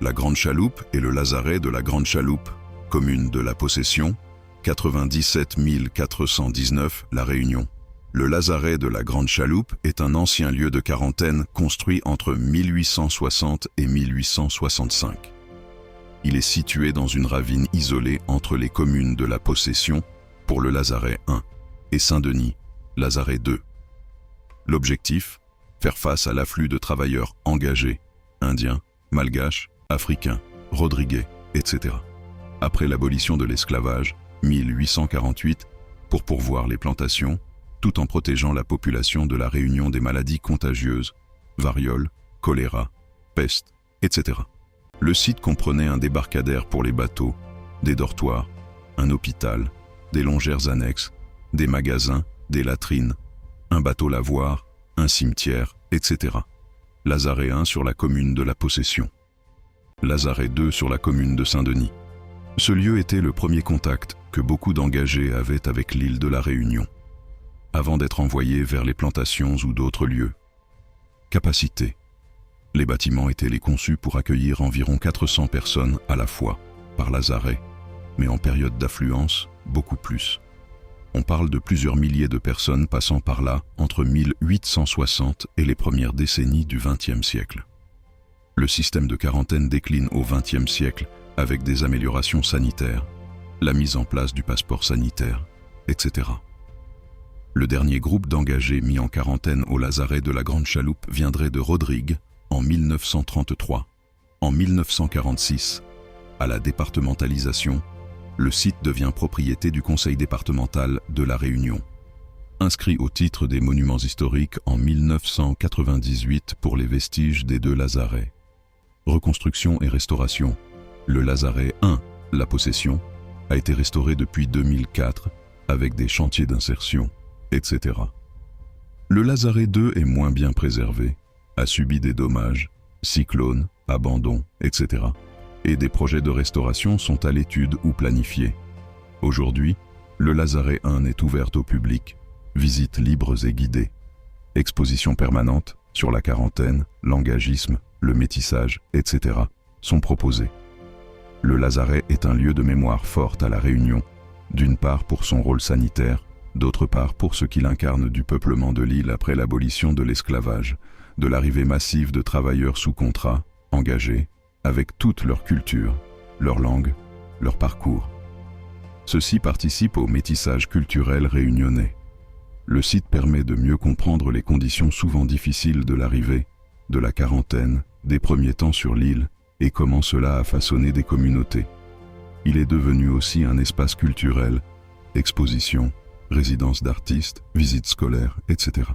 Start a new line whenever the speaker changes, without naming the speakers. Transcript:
La Grande Chaloupe et le lazaret de la Grande Chaloupe, commune de la Possession, 97 419 La Réunion. Le lazaret de la Grande Chaloupe est un ancien lieu de quarantaine construit entre 1860 et 1865. Il est situé dans une ravine isolée entre les communes de la Possession, pour le lazaret 1, et Saint-Denis, lazaret 2. L'objectif, faire face à l'afflux de travailleurs engagés, indiens, malgaches, africains, rodriguais, etc. Après l'abolition de l'esclavage, 1848, pour pourvoir les plantations, tout en protégeant la population de la Réunion des maladies contagieuses, variole, choléra, peste, etc. Le site comprenait un débarcadère pour les bateaux, des dortoirs, un hôpital, des longères annexes, des magasins, des latrines, un bateau lavoir, un cimetière, etc. Lazaret 1 sur la commune de la Possession. Lazaret 2 sur la commune de Saint-Denis. Ce lieu était le premier contact que beaucoup d'engagés avaient avec l'île de la Réunion, avant d'être envoyés vers les plantations ou d'autres lieux. Capacité. Les bâtiments étaient conçus pour accueillir environ 400 personnes à la fois, par lazaret, mais en période d'affluence, beaucoup plus. On parle de plusieurs milliers de personnes passant par là entre 1860 et les premières décennies du XXe siècle. Le système de quarantaine décline au XXe siècle avec des améliorations sanitaires, la mise en place du passeport sanitaire, etc. Le dernier groupe d'engagés mis en quarantaine au lazaret de la Grande Chaloupe viendrait de Rodrigue en 1933. En 1946, à la départementalisation, le site devient propriété du Conseil départemental de la Réunion. Inscrit au titre des monuments historiques en 1998 pour les vestiges des deux lazarets. Reconstruction et restauration. Le lazaret 1, la Possession, a été restauré depuis 2004 avec des chantiers d'insertion, etc. Le lazaret 2 est moins bien préservé, a subi des dommages, cyclones, abandons, etc. Et des projets de restauration sont à l'étude ou planifiés. Aujourd'hui, le lazaret 1 est ouvert au public, visites libres et guidées, expositions permanentes sur la quarantaine, l'engagisme, le métissage, etc. sont proposées. Le lazaret est un lieu de mémoire forte à la Réunion, d'une part pour son rôle sanitaire, d'autre part pour ce qu'il incarne du peuplement de l'île après l'abolition de l'esclavage, de l'arrivée massive de travailleurs sous contrat, engagés, avec toute leur culture, leur langue, leur parcours. Ceci participe au métissage culturel réunionnais. Le site permet de mieux comprendre les conditions souvent difficiles de l'arrivée, de la quarantaine, des premiers temps sur l'île, et comment cela a façonné des communautés. Il est devenu aussi un espace culturel, expositions, résidences d'artistes, visites scolaires, etc.